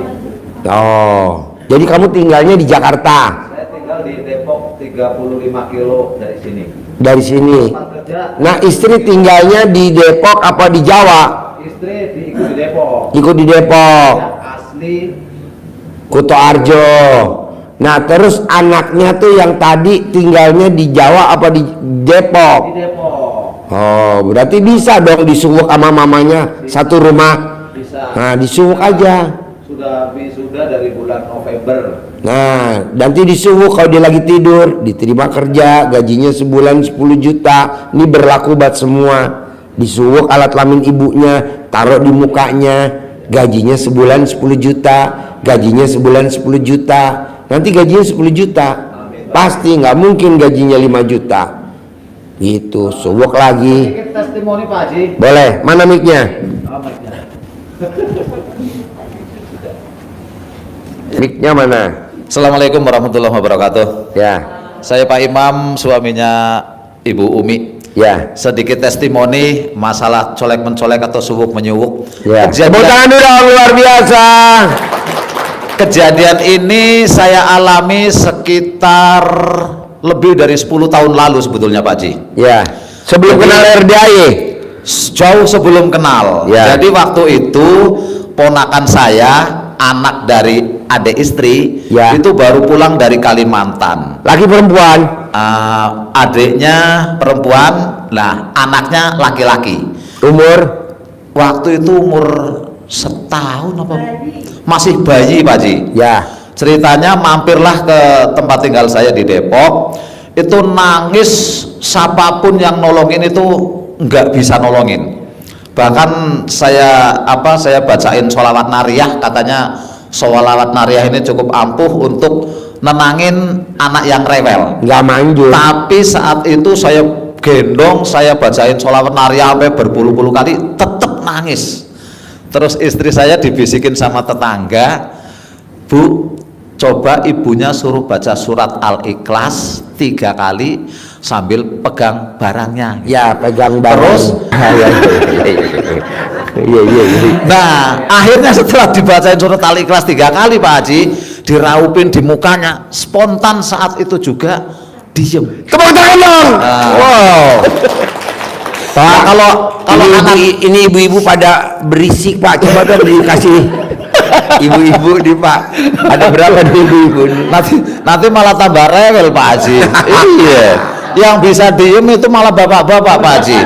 Speaker 2: Oh. Jadi kamu tinggalnya di Jakarta?
Speaker 7: Saya tinggal di Depok 35 kilo dari sini.
Speaker 2: Dari sini.
Speaker 7: Tempat kerja,
Speaker 2: Nah, istri tinggalnya di Depok apa di Jawa?
Speaker 7: istri ikut di Depok.
Speaker 2: Ikut di Depok.
Speaker 7: Saya asli
Speaker 2: Kuto Arjo. Nah, terus anaknya tuh yang tadi tinggalnya di Jawa apa di Depok?
Speaker 7: di Depok.
Speaker 2: Oh, berarti bisa dong disuwuk sama mamanya satu rumah.
Speaker 7: Bisa.
Speaker 2: Nah, disuwuk aja.
Speaker 7: Sudah wisuda dari bulan November.
Speaker 2: Nah, nanti disuwuk kalau dia lagi tidur, diterima kerja, gajinya sebulan 10 juta. Ini berlaku buat semua. Disuwuk alat kelamin ibunya, taruh di mukanya, gajinya sebulan 10 juta, gajinya sebulan 10 juta. Nanti gajinya 10 juta. Pasti nggak mungkin gajinya 5 juta. Gitu, suwuk lagi.
Speaker 7: Sedikit testimoni Pak Haji.
Speaker 2: Boleh, mana mic-nya?
Speaker 7: Oh, mic-nya.
Speaker 2: Mic-nya mana?
Speaker 8: Assalamualaikum warahmatullahi wabarakatuh.
Speaker 2: Ya,
Speaker 8: Saya Pak Imam, suaminya Ibu Umi.
Speaker 2: ya,
Speaker 8: Sedikit testimoni masalah colek mencolek atau suwuk menyuwuk.
Speaker 2: ya.
Speaker 8: Kejadian-
Speaker 2: Tepuk tangan dulu dong, luar biasa.
Speaker 8: kejadian ini saya alami sekitar lebih dari 10 tahun lalu sebetulnya Pak Haji.
Speaker 2: Ya. Sebelum
Speaker 8: Jadi,
Speaker 2: kenal RDAY.
Speaker 8: Jauh sebelum kenal.
Speaker 2: Ya.
Speaker 8: Jadi waktu itu ponakan saya, anak dari adik istri,
Speaker 2: Ya.
Speaker 8: itu baru pulang dari Kalimantan.
Speaker 2: Laki perempuan?
Speaker 8: Adiknya perempuan, nah anaknya laki-laki.
Speaker 2: Umur?
Speaker 8: Waktu itu umur setahun apa? Masih bayi Pak Haji.
Speaker 2: Ya.
Speaker 8: Ceritanya mampirlah ke tempat tinggal saya di Depok, itu nangis, siapapun yang nolongin itu nggak bisa nolongin. Bahkan saya bacain sholawat nariyah, katanya sholawat nariyah ini cukup ampuh untuk nenangin anak yang rewel.
Speaker 2: Nggak manjur.
Speaker 8: Tapi saat itu saya gendong, saya bacain sholawat nariyah sampai berpuluh-puluh kali, tetap nangis. Terus istri saya dibisikin sama tetangga, Bu, coba ibunya suruh baca surat Al-Ikhlas 3 kali sambil pegang barangnya.
Speaker 2: Ya, pegang barang.
Speaker 8: Terus
Speaker 2: iya.
Speaker 8: nah akhirnya setelah dibacain surat Al-Ikhlas 3 kali Pak Haji, diraupin di mukanya, spontan saat itu juga diem.
Speaker 2: Tepuk tangan dong. Wow. Pak,
Speaker 8: kalau
Speaker 2: ini ibu-ibu pada berisik Pak, coba dong dikasih ibu-ibu nih Pak. Ada berapa nih ibu-ibu?
Speaker 8: Nanti malah tambah rewel Pak Haji. Iya. Yang bisa diem itu malah bapak-bapak Pak Haji.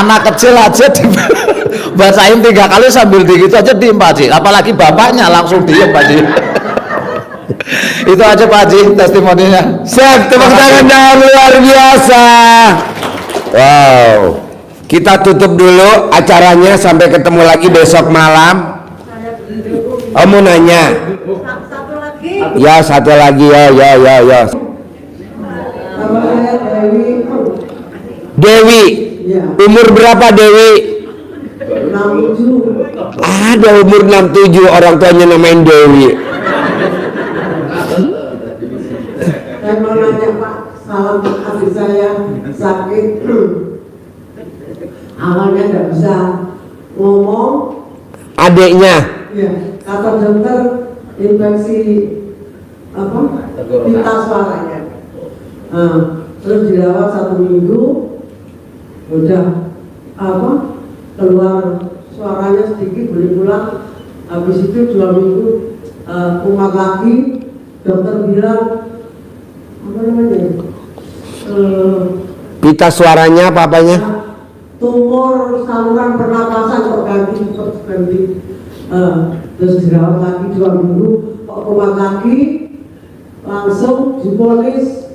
Speaker 8: Anak kecil aja dibacain 3 kali sambil gitu aja diem Pak Haji. Apalagi bapaknya langsung diem Pak Haji. Itu aja Pak Haji testimoninya.
Speaker 2: Siap, tepuk tangan dong, luar biasa. Wow. Kita tutup dulu acaranya, sampai ketemu lagi besok malam. Mau nanya? Ya, satu lagi ya. Dewi, umur berapa Dewi? 67. Ada umur 67, orang tuanya namain Dewi.
Speaker 9: Saya mau nanya Pak, salam adik saya sakit, awalnya nggak bisa ngomong.
Speaker 2: Adiknya?
Speaker 9: Ya, kata dokter infeksi apa? Pita suaranya. Terus dirawat 1 minggu, udah keluar suaranya sedikit, boleh pulang. Habis itu 2 minggu kumat lagi. Dokter bilang apa namanya?
Speaker 2: Pita suaranya apa-apanya?
Speaker 9: Tumor saluran pernapasan kok ganti. Terus dirawat lagi 2 minggu, kok kumat lagi, langsung diponis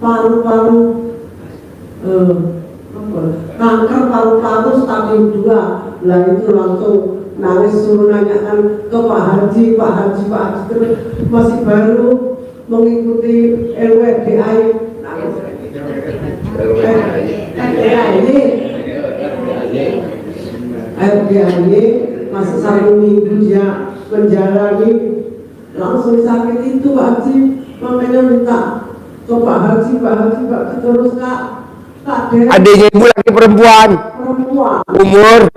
Speaker 9: paru-paru kanker paru-paru stadium 2. Lah itu langsung nangis, suruh nanyakan ke Pak Haji terus masih baru mengikuti LWDI masih 1 minggu dia menjalani, langsung sakit itu Pak Haji. Makanya minta ke Pak Haji terus Kak Dewi.
Speaker 2: Adiknya ibu lagi perempuan. Umur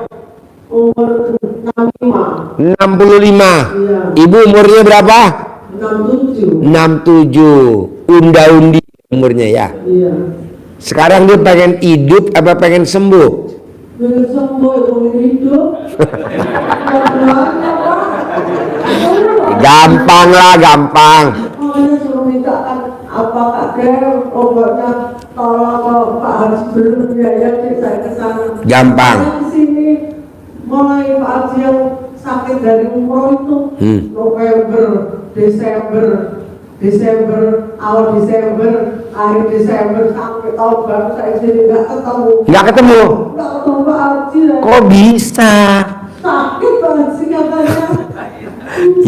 Speaker 2: 65.
Speaker 9: Iya.
Speaker 2: Ibu umurnya berapa? 67. Unda-undi umurnya ya.
Speaker 9: Iya.
Speaker 2: Sekarang dia pengen hidup apa pengen sembuh?
Speaker 9: Pengen sembuh, pengen hidup.
Speaker 2: Gampang.
Speaker 9: Makanya suruh minta kan apa Kak Dewi obatnya, tolong Pak Haji belum biaya saya ke sana.
Speaker 2: Gampang.
Speaker 9: Di sini mulai Pak Haji yang sakit dari umroh itu November, Desember, awal Desember, akhir Desember sampai tahun baru saya sini nggak ketemu.
Speaker 2: Nggak ketemu
Speaker 9: Pak Haji.
Speaker 2: Kok bisa?
Speaker 9: Sakit Pak Haji katanya.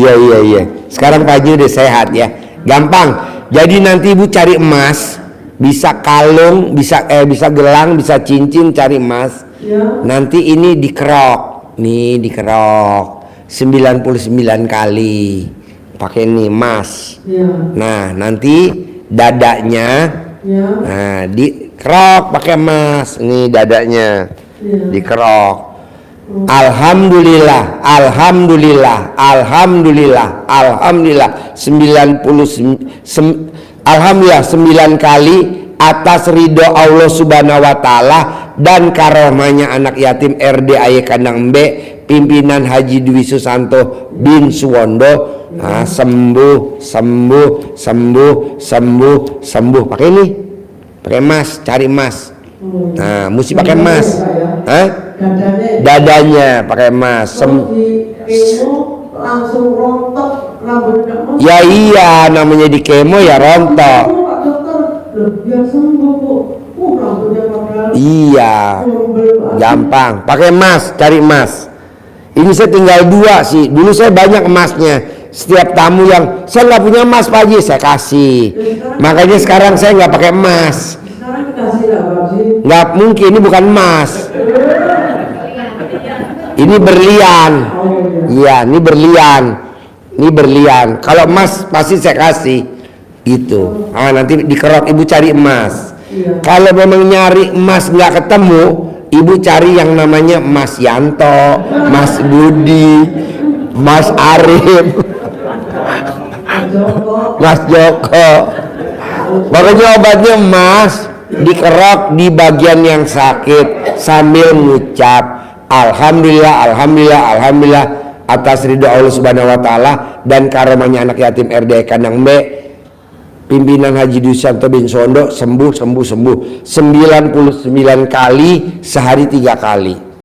Speaker 2: Iya. Sekarang Pak Haji udah sehat ya. Gampang. Jadi nanti ibu cari emas, bisa kalung, bisa gelang, bisa cincin, cari emas.
Speaker 9: Ya.
Speaker 2: Nanti ini dikerok. Nih dikerok 99 kali. Pakai ini emas.
Speaker 9: Ya.
Speaker 2: Nah, nanti dadanya dikerok pakai emas. Nih dadanya.
Speaker 9: Ya.
Speaker 2: Dikerok. Alhamdulillah, alhamdulillah, alhamdulillah, alhamdulillah 9 kali atas ridho Allah Subhanahu wa taala dan karomahnya anak yatim RDAY Kandang Mbe pimpinan Haji Dwi Susanto bin Suwondo. Nah, sembuh, sembuh, sembuh, sembuh, sembuh. Pakai ini, pakai emas, cari emas. Nah, mesti pakai emas. Hah? Dadanya pakai emas.
Speaker 9: Langsung rontok rambutnya.
Speaker 2: Ya iya, namanya di kemo ya rontok.
Speaker 9: Pak dokter, biar sembuh Bu. Rambutnya pada.
Speaker 2: Iya, gampang. Pakai emas, cari emas. Ini saya tinggal 2 sih. Dulu saya banyak emasnya. Setiap tamu yang saya nggak punya emas Pak Haji, saya kasih. Makanya sekarang saya nggak pakai emas.
Speaker 9: Sekarang dikasih lah Pak Haji.
Speaker 2: Nggak mungkin, ini bukan emas. Ini berlian. Iya, ini berlian. Ini berlian. Kalau emas pasti saya kasih. Gitu. Ah, nanti dikerok, ibu cari emas. Kalau memang nyari emas nggak ketemu, ibu cari yang namanya Mas Yanto, Mas Budi, Mas Arif, Mas Joko. Pokoknya obatnya emas, dikerok di bagian yang sakit sambil ngucap Alhamdulillah, Alhamdulillah, Alhamdulillah atas ridho Allah Subhanahu wa taala dan karomahnya anak yatim RDAY Kandang Mbe pimpinan Haji Dwi Susanto bin Suwondo sembuh, sembuh, sembuh 99 kali sehari 3 kali.